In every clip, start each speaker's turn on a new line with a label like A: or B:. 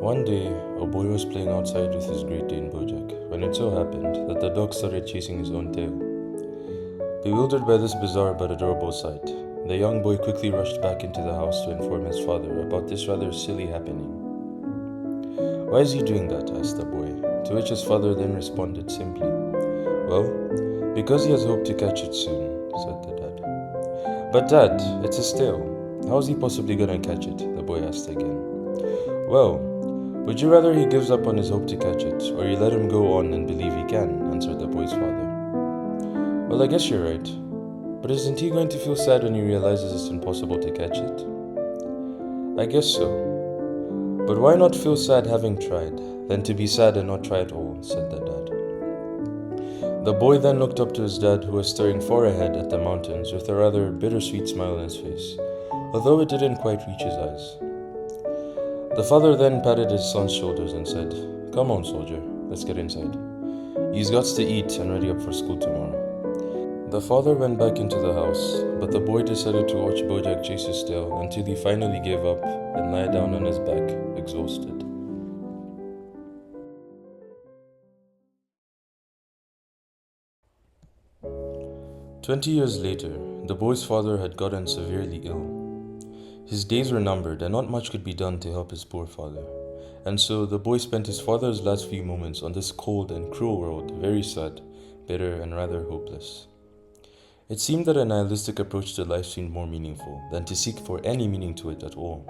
A: One day, a boy was playing outside with his Great Dane Bojack when it so happened that the dog started chasing his own tail. Bewildered by this bizarre but adorable sight, the young boy quickly rushed back into the house to inform his father about this rather silly happening. "Why is he doing that?" asked the boy, to which his father then responded simply, "Well, because he has hoped to catch it soon," said the dad. "But Dad, it's his tail. How is he possibly gonna catch it?" the boy asked again. "Well, would you rather he gives up on his hope to catch it, or you let him go on and believe he can?" answered the boy's father. "Well, I guess you're right. But isn't he going to feel sad when he realizes it's impossible to catch it?" "I guess so. But why not feel sad having tried, than to be sad and not try at all?" said the dad. The boy then looked up to his dad, who was staring far ahead at the mountains with a rather bittersweet smile on his face, although it didn't quite reach his eyes. The father then patted his son's shoulders and said, "Come on, soldier, let's get inside. He's got to eat and ready up for school tomorrow." The father went back into the house, but the boy decided to watch Bojack chase his tail until he finally gave up and lay down on his back, exhausted. 20 years later, the boy's father had gotten severely ill. His days were numbered and not much could be done to help his poor father. And so the boy spent his father's last few moments on this cold and cruel world very sad, bitter, and rather hopeless. It seemed that a nihilistic approach to life seemed more meaningful than to seek for any meaning to it at all.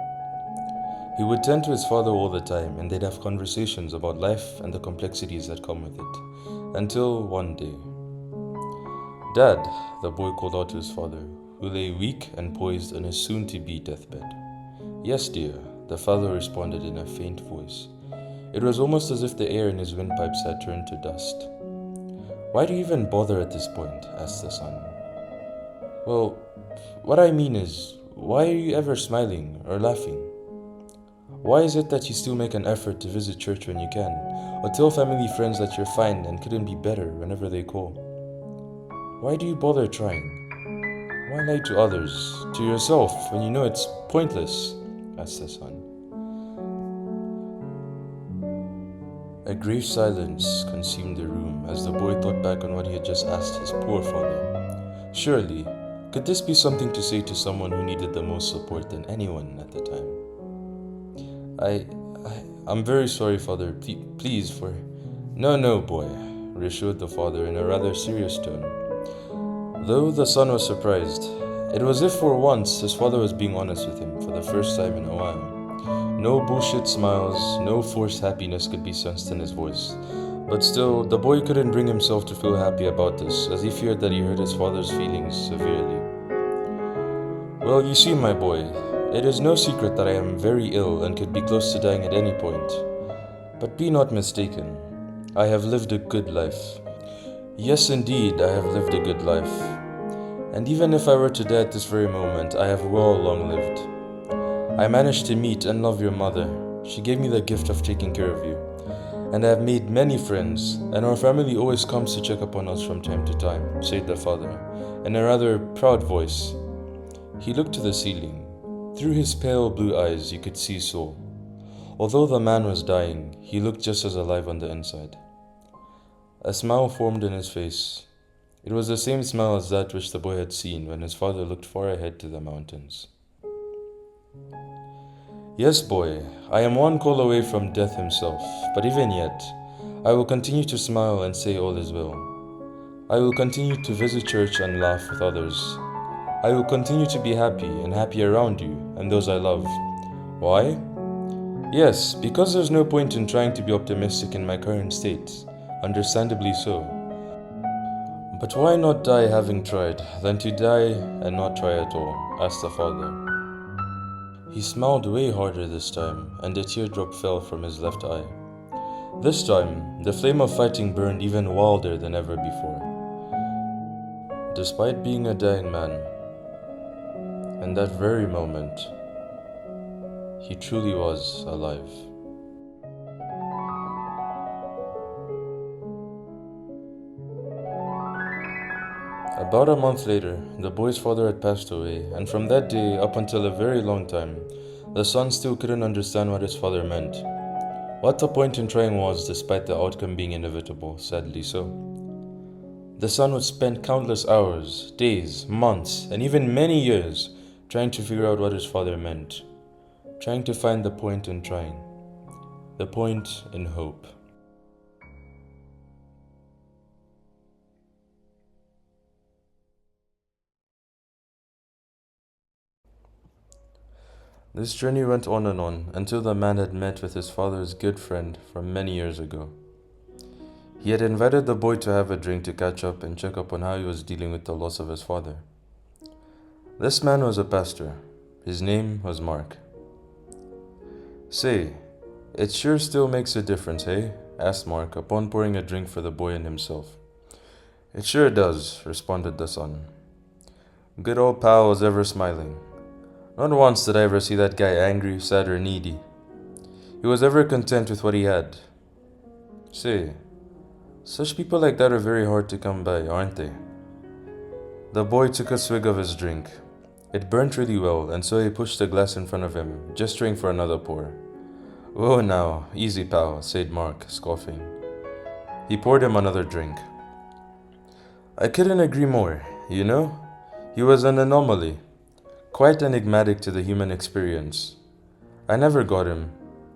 A: He would tend to his father all the time, and they'd have conversations about life and the complexities that come with it. Until one day. "Dad," the boy called out to his father, who lay weak and poised on his soon-to-be deathbed. "Yes, dear," the father responded in a faint voice. It was almost as if the air in his windpipes had turned to dust. "Why do you even bother at this point?" asked the son. "Well, what I mean is, why are you ever smiling or laughing? Why is it that you still make an effort to visit church when you can, or tell family friends that you're fine and couldn't be better whenever they call? Why do you bother trying? Why lie to others, to yourself, when you know it's pointless?" asked the son. A grave silence consumed the room as the boy thought back on what he had just asked his poor father. Surely, could this be something to say to someone who needed the most support than anyone at the time? I'm very sorry, father. Please, for... No, boy, reassured the father in a rather serious tone. Though the son was surprised, it was as if for once his father was being honest with him for the first time in a while. No bullshit smiles, no forced happiness could be sensed in his voice. But still, the boy couldn't bring himself to feel happy about this, as he feared that he hurt his father's feelings severely. "Well, you see, my boy, it is no secret that I am very ill and could be close to dying at any point. But be not mistaken, I have lived a good life. Yes, indeed, I have lived a good life. And even if I were to die at this very moment, I have well long lived. I managed to meet and love your mother. She gave me the gift of taking care of you. And I have made many friends, and our family always comes to check up on us from time to time," said the father, in a rather proud voice. He looked to the ceiling. Through his pale blue eyes you could see soul. Although the man was dying, he looked just as alive on the inside. A smile formed in his face. It was the same smile as that which the boy had seen when his father looked far ahead to the mountains. "Yes, boy, I am one call away from death himself, but even yet, I will continue to smile and say all is well. I will continue to visit church and laugh with others. I will continue to be happy and happy around you and those I love. Why? Yes, because there's no point in trying to be optimistic in my current state, understandably so. But why not die having tried, than to die and not try at all?" asked the father. He smiled way harder this time, and a teardrop fell from his left eye. This time, the flame of fighting burned even wilder than ever before. Despite being a dying man, in that very moment, he truly was alive. About a month later, the boy's father had passed away, and from that day up until a very long time, the son still couldn't understand what his father meant. What the point in trying was, despite the outcome being inevitable, sadly so. The son would spend countless hours, days, months, and even many years trying to figure out what his father meant, trying to find the point in trying, the point in hope. This journey went on until the man had met with his father's good friend from many years ago. He had invited the boy to have a drink to catch up and check up on how he was dealing with the loss of his father. This man was a pastor. His name was Mark. "Say, it sure still makes a difference, hey?" asked Mark upon pouring a drink for the boy and himself. "It sure does," responded the son. Good old pal was ever smiling. Not once did I ever see that guy angry, sad, or needy. He was ever content with what he had. Say, such people like that are very hard to come by, aren't they? The boy took a swig of his drink. It burnt really well, and so he pushed the glass in front of him, gesturing for another pour. "Whoa now, easy pal," said Mark, scoffing. He poured him another drink. I couldn't agree more, you know? He was an anomaly, quite enigmatic to the human experience. I never got him.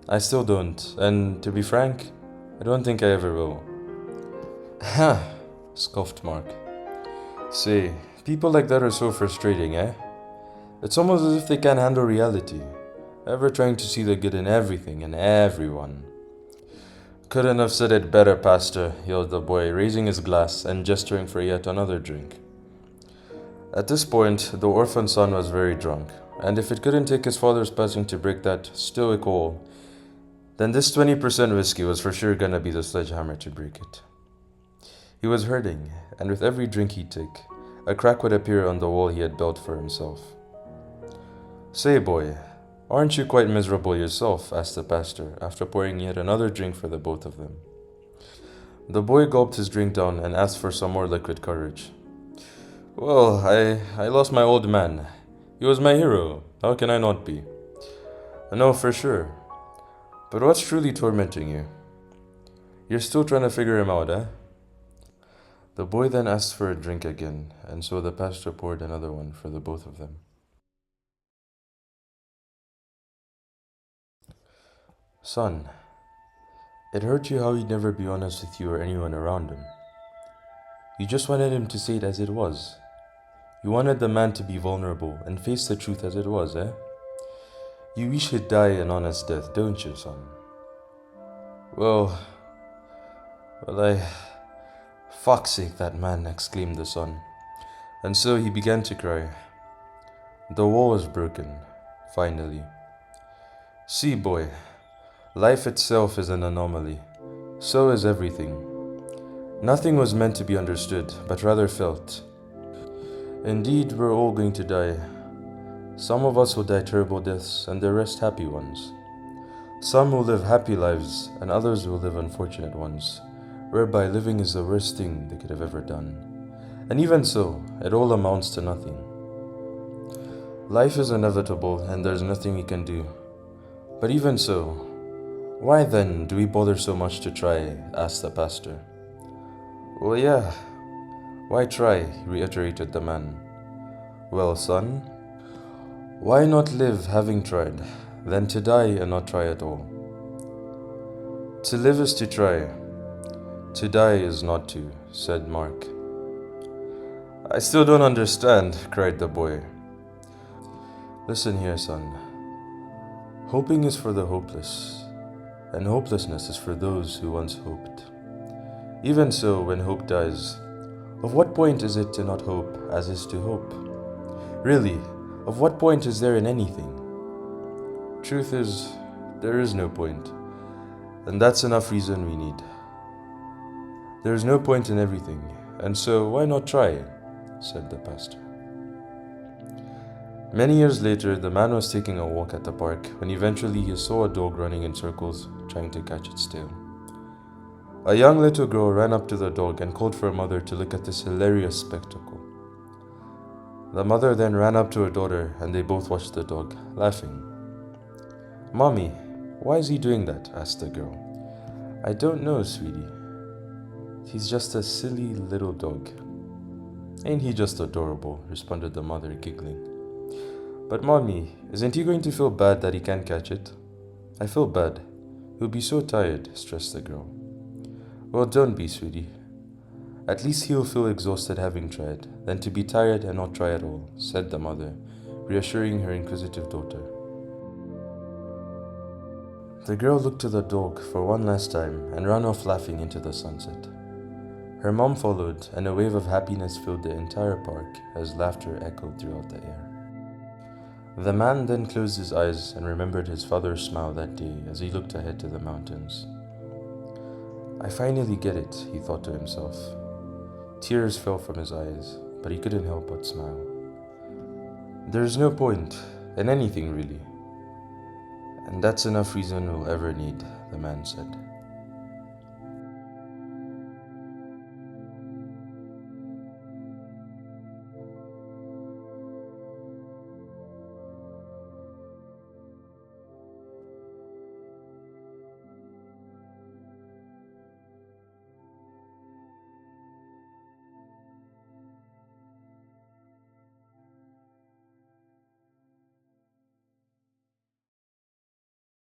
A: I still don't, and to be frank, I don't think I ever will. Ha! Scoffed Mark. Say, people like that are so frustrating, eh? It's almost as if they can't handle reality, ever trying to see the good in everything and everyone. Couldn't have said it better, Pastor, yelled the boy, raising his glass and gesturing for yet another drink. At this point, the orphan son was very drunk, and if it couldn't take his father's passing to break that stoic wall, then this 20% whiskey was for sure gonna be the sledgehammer to break it. He was hurting, and with every drink he'd take, a crack would appear on the wall he had built for himself. Say, boy, aren't you quite miserable yourself? Asked the pastor, after pouring yet another drink for the both of them. The boy gulped his drink down and asked for some more liquid courage. Well, I lost my old man. He was my hero. How can I not be? No, for sure. But what's truly tormenting you? You're still trying to figure him out, eh? The boy then asked for a drink again, and so the pastor poured another one for the both of them. Son, it hurt you how he'd never be honest with you or anyone around him. You just wanted him to say it as it was. You wanted the man to be vulnerable and face the truth as it was, eh? You wish he'd die an honest death, don't you, son? Well, Fuck's sake, that man, exclaimed the son. And so he began to cry. The wall was broken, finally. See, boy, life itself is an anomaly. So is everything. Nothing was meant to be understood, but rather felt. Indeed, we're all going to die. Some of us will die terrible deaths, and the rest happy ones. Some will live happy lives, and others will live unfortunate ones, whereby living is the worst thing they could have ever done. And even so, it all amounts to nothing. Life is inevitable, and there's nothing we can do. But even so, why then do we bother so much to try? Asked the pastor. Well, yeah. Why try? Reiterated the man. Well, son, why not live having tried, than to die and not try at all? To live is to try. To die is not to, said Mark. I still don't understand, cried the boy. Listen here, son. Hoping is for the hopeless, and hopelessness is for those who once hoped. Even so, when hope dies, of what point is it to not hope as is to hope? Really, of what point is there in anything? Truth is, there is no point, and that's enough reason we need. There is no point in everything, and so why not try? Said the pastor. Many years later, the man was taking a walk at the park when eventually he saw a dog running in circles, trying to catch its tail. A young little girl ran up to the dog and called for her mother to look at this hilarious spectacle. The mother then ran up to her daughter and they both watched the dog, laughing. Mommy, Why is he doing that? Asked the girl. I don't know, sweetie. He's just a silly little dog. Ain't he just adorable? Responded the mother, giggling. But mommy, isn't he going to feel bad that he can't catch it? I feel bad. He'll be so tired, stressed the girl. Well, don't be, sweetie. At least he'll feel exhausted having tried, than to be tired and not try at all, said the mother, reassuring her inquisitive daughter. The girl looked to the dog for one last time and ran off laughing into the sunset. Her mom followed, and a wave of happiness filled the entire park as laughter echoed throughout the air. The man then closed his eyes and remembered his father's smile that day as he looked ahead to the mountains. I finally get it, he thought to himself. Tears fell from his eyes, but he couldn't help but smile. There's no point in anything, really. And that's enough reason we'll ever need, the man said.